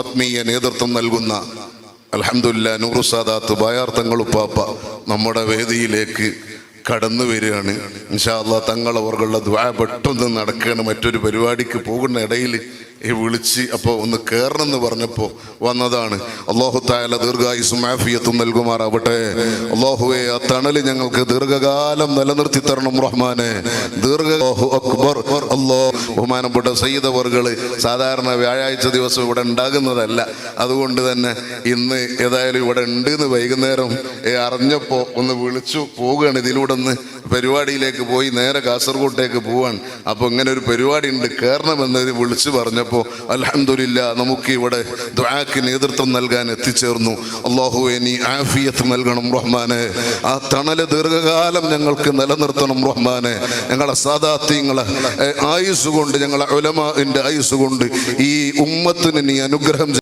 ആത്മീയ നേതൃത്വം നൽകുന്ന അൽഹംദുലില്ലാ നൂറു സാദാത്ത് ബായാർ തങ്ങളുപ്പാപ്പ നമ്മുടെ വേദിയിലേക്ക് കടന്നു വരികയാണ്. ഇൻഷാ അല്ലാഹ് തങ്ങളവരുടെ ദുആ പെട്ടെന്ന് നടക്കുകയാണ്. മറ്റൊരു പരിപാടിക്ക് പോകുന്ന ഇടയിൽ വിളിച്ച് അപ്പോൾ ഒന്ന് കയറണമെന്ന് പറഞ്ഞപ്പോൾ വന്നതാണ്. അല്ലാഹു തആല ദീർഘായുസ്സും ആഫിയത്തും നൽകുമാറാവട്ടെ. അല്ലാഹുവേ, ആ തണല് ഞങ്ങൾക്ക് ദീർഘകാലം നിലനിർത്തി തരണം റഹ്മാനെ. അല്ലാഹു അക്ബർ. ബഹുമാനപ്പെട്ട സയ്യിദ് അവർകൾ സാധാരണ വ്യാഴാഴ്ച ദിവസം ഇവിടെ ഉണ്ടാകുന്നതല്ല. അതുകൊണ്ട് തന്നെ ഇന്ന് ഏതായാലും ഇവിടെ ഉണ്ട് എന്ന് വൈകുന്നേരം അറിഞ്ഞപ്പോൾ ഒന്ന് വിളിച്ചു പോവുകയാണ്. ഇതിലൂടെ ഒന്ന് പരിപാടിയിലേക്ക് പോയി നേരെ കാസർഗോട്ടേക്ക് പോവാൻ. അപ്പോൾ ഇങ്ങനെ ഒരു പരിപാടി ഉണ്ട്, കയറണമെന്ന് വിളിച്ചു പറഞ്ഞപ്പോൾ അൽഹംദുലില്ലാ നമുക്ക് ഇവിടെ ദുആക്ക് നേതൃത്വം നൽകാൻ എത്തിച്ചേർന്നു. അല്ലാഹുവേ, നീ ആഫിയത്ത് നൽകണം റഹ്മാനെ. ആ തണല് ദീർഘകാലം ഞങ്ങൾക്ക് നിലനിർത്തണം റഹ്മാനെ. ഞങ്ങളെ സാദാത്യങ്ങളെ ആയുസ് കൊണ്ട്, ഞങ്ങളെ ഉലമാഇന്റെ ആയുസ് കൊണ്ട് ഈ ഉമ്മത്തിന് നീ അനുഗ്രഹം